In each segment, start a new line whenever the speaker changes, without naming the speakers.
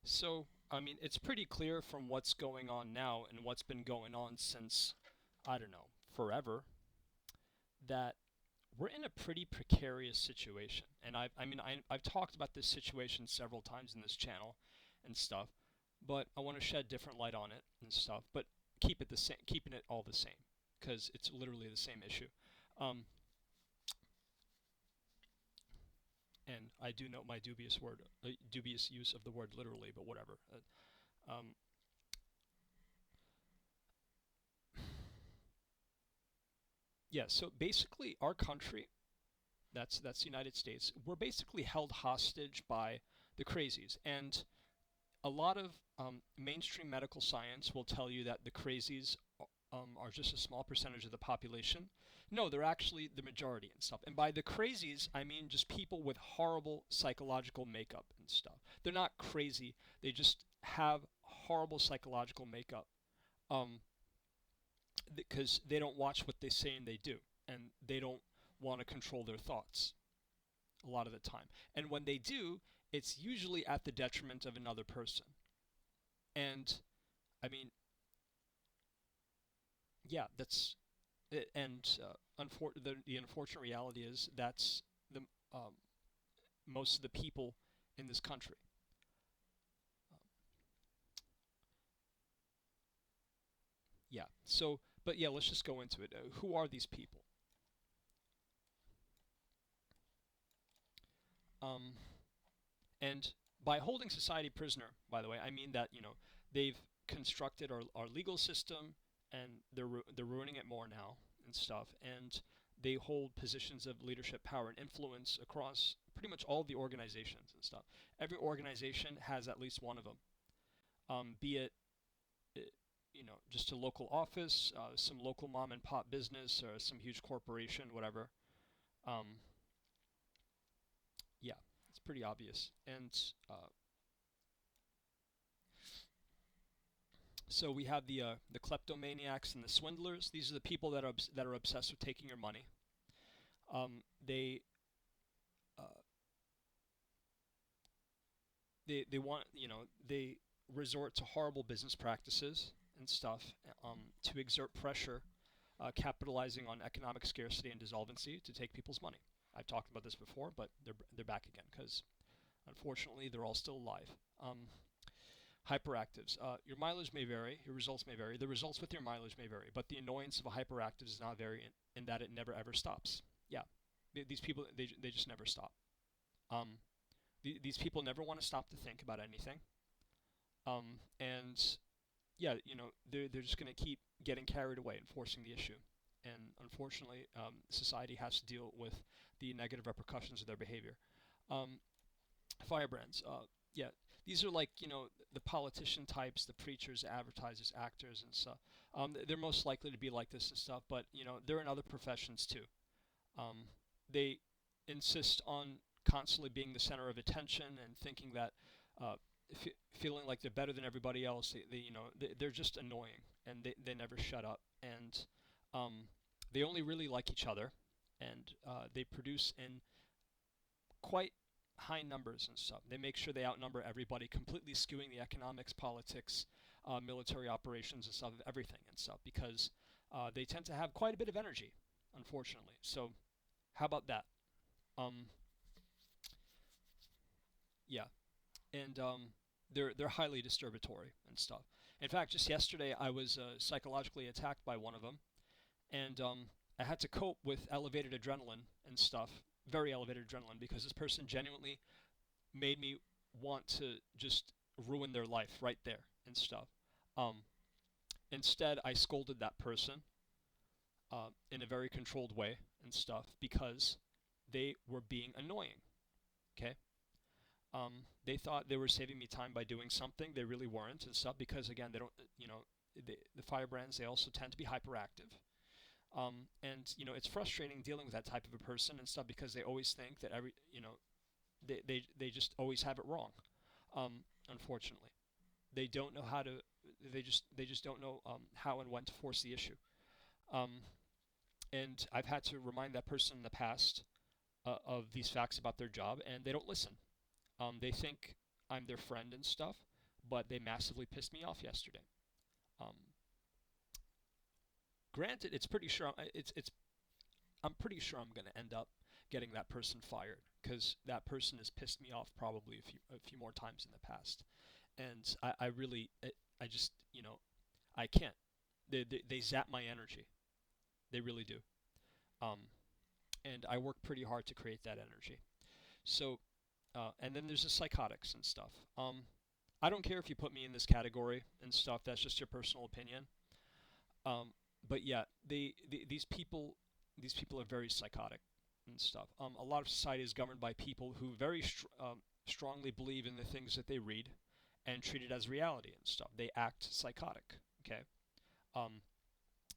So, I mean, it's pretty clear from what's going on now and what's been going on since, I don't know, forever, that we're in a pretty precarious situation. And I've talked about this situation several times in this channel and stuff, but I want to shed different light on it and stuff, but keeping it all the same, because it's literally the same issue. Um, and I do note my dubious use of the word literally, but whatever. Um, yeah, so basically, our country, that's the United States, we're basically held hostage by the crazies. And a lot of mainstream medical science will tell you that the crazies are just a small percentage of the population. No, they're actually the majority and stuff. And by the crazies, I mean just people with horrible psychological makeup and stuff. They're not crazy, they just have horrible psychological makeup. Um, because they don't watch what they say and they do, and they don't want to control their thoughts a lot of the time. And when they do, it's usually at the detriment of another person. And I mean, yeah, that's it. And the unfortunate reality is that's the most of the people in this country. Um, yeah. So, but yeah, let's just go into it. Who are these people? Um, And by holding society prisoner, by the way, I mean that they've constructed our legal system, and they're ruining it more now and stuff. And they hold positions of leadership power and influence across pretty much all the organizations and stuff. Every organization has at least one of them, be it uh, just a local office, some local mom and pop business, or some huge corporation, whatever. Um, yeah, it's pretty obvious. And so we have the kleptomaniacs and the swindlers. These are the people that are obsessed with taking your money. They uh, they want they resort to horrible business practices and stuff to exert pressure, capitalizing on economic scarcity and dissolvency to take people's money. I've talked about this before, but they're back again because unfortunately they're all still alive. Hyperactives. Your mileage may vary, your results may vary. The results with your mileage may vary, but the annoyance of a hyperactive does not vary in that it never ever stops. Yeah, these people they just never stop. Um, these people never want to stop to think about anything. And yeah, they're just going to keep getting carried away and forcing the issue. And unfortunately, society has to deal with the negative repercussions of their behavior. Um, Firebrands. Yeah, these are like the politician types, the preachers, advertisers, actors, and stuff. They're most likely to be like this and stuff, but they're in other professions too. Um, they insist on constantly being the center of attention and thinking that feeling like they're better than everybody else. They're just annoying, and they never shut up. And they only really like each other, and they produce in quite high numbers and stuff. They make sure they outnumber everybody, completely skewing the economics, politics, military operations, and stuff of everything and stuff because they tend to have quite a bit of energy, unfortunately. So, how about that? Um, yeah, and they're highly disturbatory and stuff. In fact, just yesterday I was psychologically attacked by one of them, and I had to cope with elevated adrenaline and stuff, very elevated adrenaline, because this person genuinely made me want to just ruin their life right there and stuff. Um, Instead, I scolded that person in a very controlled way and stuff because they were being annoying. Okay. They thought they were saving me time by doing something. They really weren't and stuff because again, they don't. The firebrands they also tend to be hyperactive. And it's frustrating dealing with that type of a person and stuff because they always think that they just always have it wrong. Unfortunately, they don't know how to. They just don't know how and when to force the issue. Um, and I've had to remind that person in the past of these facts about their job, and they don't listen. They think I'm their friend and stuff, but they massively pissed me off yesterday. Um, Granted, it's pretty sure I'm pretty sure I'm going to end up getting that person fired because that person has pissed me off probably a few more times in the past, and I really I just I can't. They zap my energy. They really do. Um, and I work pretty hard to create that energy. So, and then there's the psychotics and stuff. I don't care if you put me in this category and stuff. That's just your personal opinion. Um, but yeah, these people are very psychotic and stuff. A lot of society is governed by people who strongly believe in the things that they read and treat it as reality and stuff. They act psychotic. Okay. Um,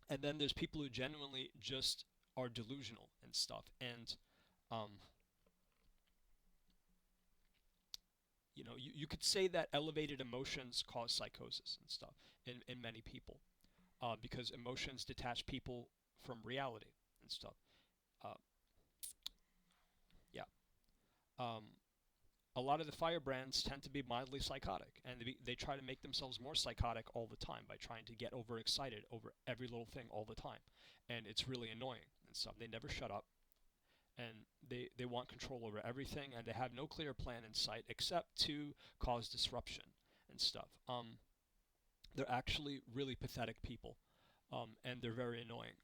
and then there's people who genuinely just are delusional and stuff. And um, you could say that elevated emotions cause psychosis and stuff in many people, because emotions detach people from reality and stuff. Uh, yeah. Um, a lot of the firebrands tend to be mildly psychotic, and they try to make themselves more psychotic all the time by trying to get overexcited over every little thing all the time, and it's really annoying and stuff. They never shut up, and they want control over everything, and they have no clear plan in sight except to cause disruption and stuff. They're actually really pathetic people, and they're very annoying.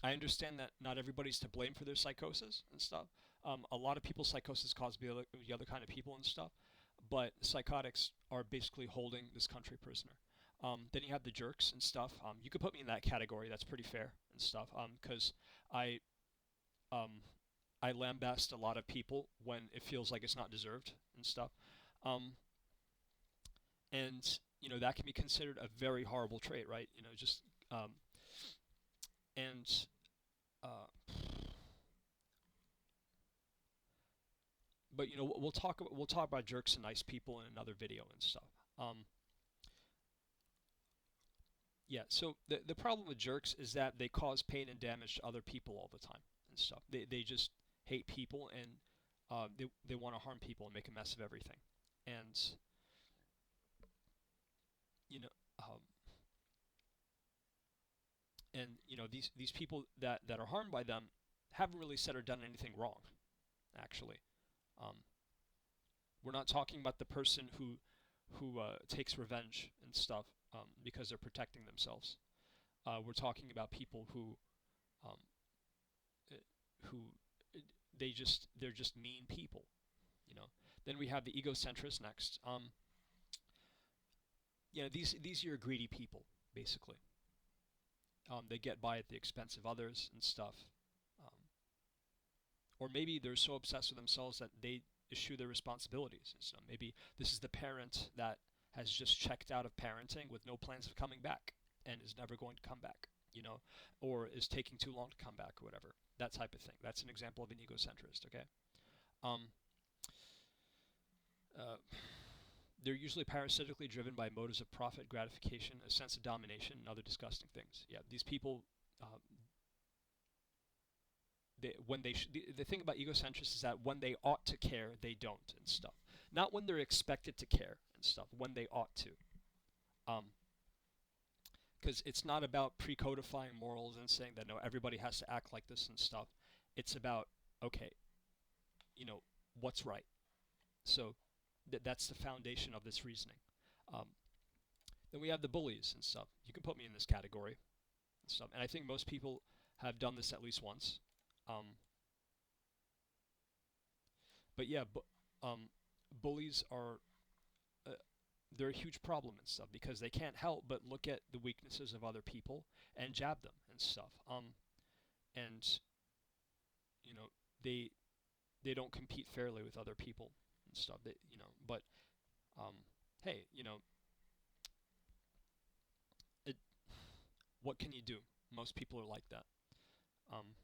I understand that not everybody's to blame for their psychosis and stuff. A lot of people's psychosis caused by the other kind of people and stuff, but psychotics are basically holding this country prisoner. Then you have the jerks and stuff. You could put me in that category. That's pretty fair and stuff. Because I um, I lambast a lot of people when it feels like it's not deserved and stuff. Um, and that can be considered a very horrible trait, right? Just and uh, but we'll talk about jerks and nice people in another video and stuff. Um, yeah. So the problem with jerks is that they cause pain and damage to other people all the time and stuff. They just hate people, and they want to harm people and make a mess of everything. And you know um, these people that are harmed by them haven't really said or done anything wrong, actually. Um, we're not talking about the person who takes revenge and stuff, because they're protecting themselves. We're talking about people um, uh, who they're just mean people. You know. Then we have the egocentrists next. These are your greedy people, basically. They get by at the expense of others and stuff. Um, or maybe they're so obsessed with themselves that they eschew their responsibilities. So maybe this is the parent that has just checked out of parenting with no plans of coming back and is never going to come back, or is taking too long to come back or whatever. That type of thing. That's an example of an egocentrist, okay? Um, uh, they're usually parasitically driven by motives of profit, gratification, a sense of domination, and other disgusting things. Yeah, these people, uh, the thing about egocentrics is that when they ought to care, they don't and stuff. Not when they're expected to care and stuff. When they ought to, because it's not about pre-codifying morals and saying that no, everybody has to act like this and stuff. It's about, okay, what's right. So that's the foundation of this reasoning. Um, then we have the bullies and stuff. You can put me in this category and stuff, and I think most people have done this at least once. Um, but yeah, bullies are uh, they're a huge problem and stuff because they can't help but look at the weaknesses of other people and jab them and stuff. And you know they they don't compete fairly with other people and stuff. But um, hey, it, what can you do? Most people are like that. Um,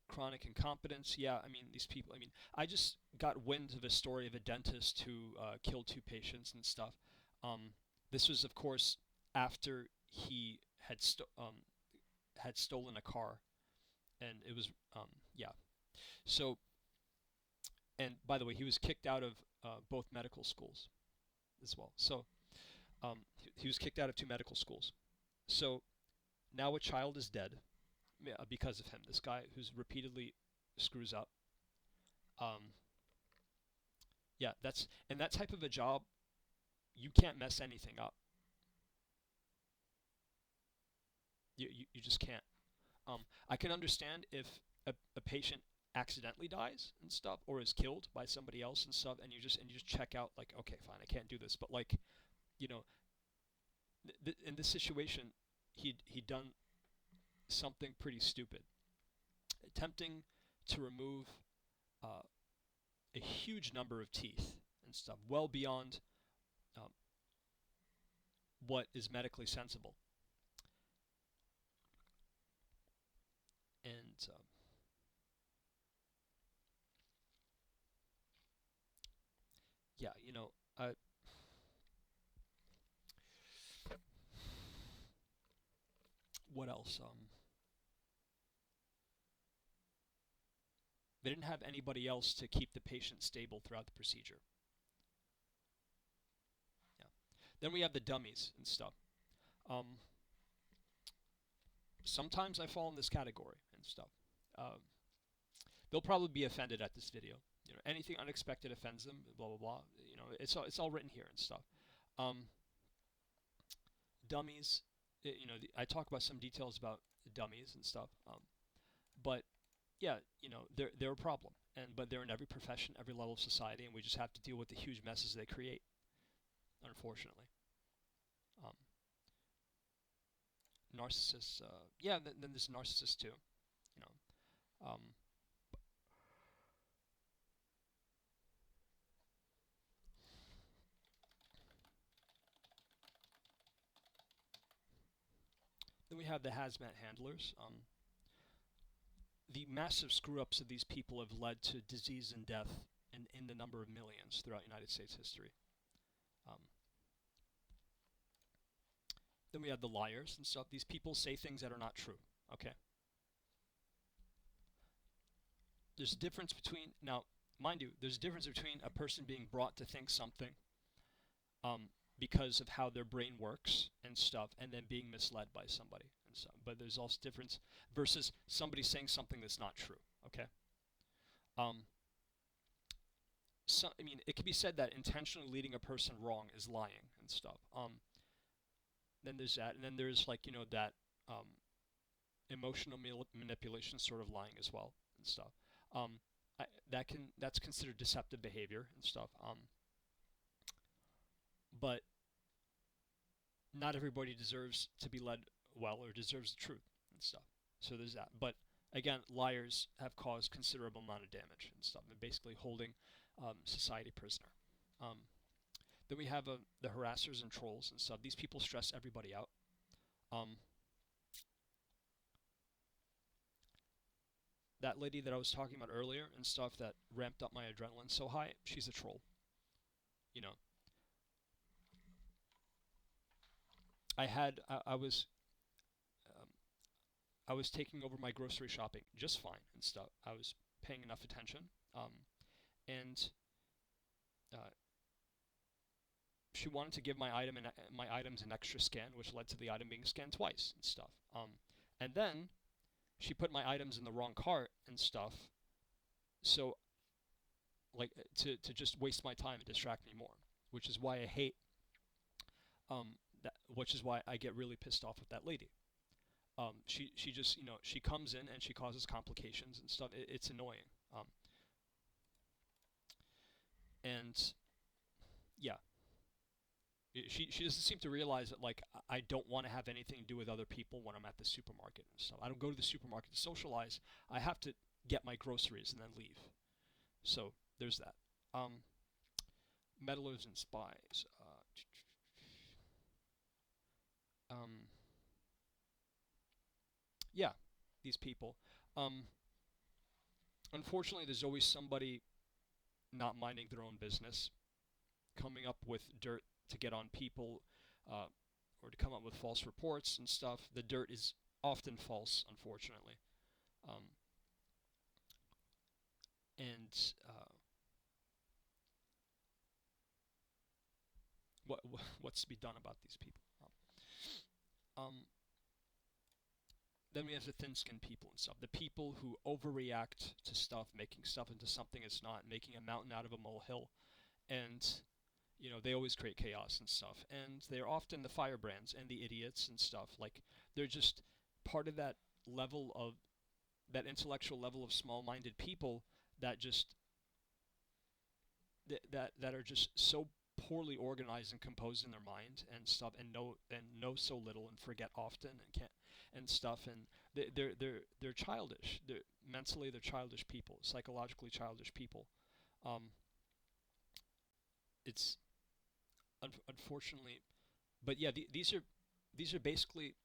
Chronic incompetence. Yeah, I mean these people. I mean, I just got wind of a story of a dentist who killed two patients and stuff. Um, this was, of course, after he had stolen a car, and it was yeah. So, and by the way, he was kicked out of both medical schools. as well. So he was kicked out of 2 medical schools. So now a child is dead, because of him. This guy who's repeatedly screws up. Um, yeah, that's and that type of a job, you can't mess anything up. You just can't. I can understand if a patient accidentally dies and stuff, or is killed by somebody else and stuff, and you just check out like, okay, fine, I can't do this. But like, you know, in this situation, he'd done something pretty stupid, attempting to remove uh, a huge number of teeth and stuff, well beyond um, what is medically sensible. And yeah, what else? They didn't have anybody else to keep the patient stable throughout the procedure. Yeah. Then we have the dummies and stuff. Um, Sometimes I fall in this category and stuff. Um, they'll probably be offended at this video. Anything unexpected offends them. Blah blah blah. It's all written here and stuff. Um, Dummies. I talk about some details about dummies and stuff. But yeah, they're a problem, but they're in every profession, every level of society, and we just have to deal with the huge messes they create, unfortunately. Um, Narcissists. Yeah, then there's narcissists too. You know. Then we have the hazmat handlers. The massive screw-ups of these people have led to disease and death in the number of millions throughout United States history. Um, then we have the liars and stuff. These people say things that are not true. Okay. There's a difference between now, mind you, there's a difference between a person being brought to think something um, because of how their brain works and stuff, and then being misled by somebody and stuff. But there's also difference versus somebody saying something that's not true. Okay. Um, I mean, it could be said that intentionally leading a person wrong is lying and stuff. Then there's that, and then there's like that um, emotional manipulation sort of lying as well and stuff. Um, that's considered deceptive behavior and stuff. But not everybody deserves to be led well or deserves the truth and stuff. So there's that. But again, liars have caused considerable amount of damage and stuff, and basically holding society prisoner. Um, then we have the harassers and trolls and stuff. These people stress everybody out. Um, that lady that I was talking about earlier and stuff that ramped up my adrenaline so high, she's a troll. You know, I was um, I was taking over my grocery shopping just fine and stuff. I was paying enough attention, and uh, she wanted to give my items an extra scan, which led to the item being scanned twice and stuff. And then she put my items in the wrong cart and stuff, so like to just waste my time and distract me more, which is why I hate which is why I get really pissed off with that lady. She just she comes in and she causes complications and stuff. It's annoying. Um, and yeah, she doesn't seem to realize that like I don't want to have anything to do with other people when I'm at the supermarket and stuff. I don't go to the supermarket to socialize. I have to get my groceries and then leave. So there's that. Um, Meddlers and spies. Um, yeah, these people. Um, Unfortunately, there's always somebody not minding their own business, coming up with dirt to get on people, uh, or to come up with false reports and stuff. The dirt is often false, unfortunately. Um, and what's to be done about these people. Um, then we have the thin-skinned people and stuff. The people who overreact to stuff, making stuff into something it's not, making a mountain out of a molehill, and they always create chaos and stuff. And they're often the firebrands and the idiots and stuff. Like they're just part of that level of that intellectual level of small-minded people that just that are just so poorly organized and composed in their mind and stuff, and know so little and forget often and can't and stuff, and they're childish. They're childish people, psychologically childish people. Um, it's unfortunately, but yeah, these are basically,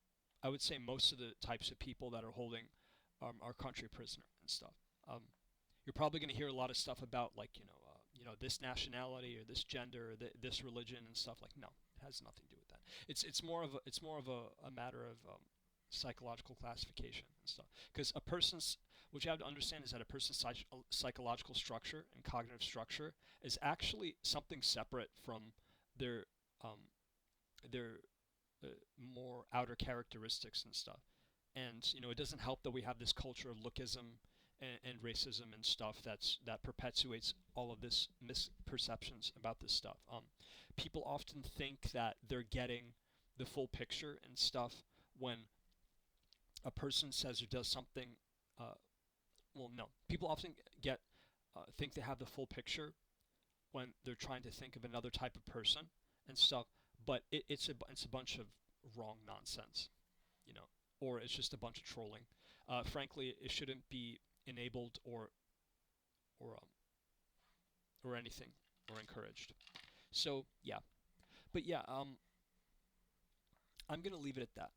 I would say, most of the types of people that are holding our country prisoner and stuff. Um, you're probably going to hear a lot of stuff about like this nationality or this gender or this religion and stuff. Like no, it has nothing to do with that. It's more of a matter of psychological classification and stuff. Because what you have to understand is that a person's psychological structure and cognitive structure is actually something separate from their um, their more outer characteristics and stuff. And it doesn't help that we have this culture of lookism and racism and stuff that perpetuates all of this misperceptions about this stuff. People often think that they're getting the full picture and stuff when a person says or does something. Uh, well, no, people often get think they have the full picture when they're trying to think of another type of person and stuff. But it's a bunch of wrong nonsense, you know, or it's just a bunch of trolling. Frankly, it shouldn't be enabled or or anything or encouraged. So yeah, but yeah, I'm gonna leave it at that.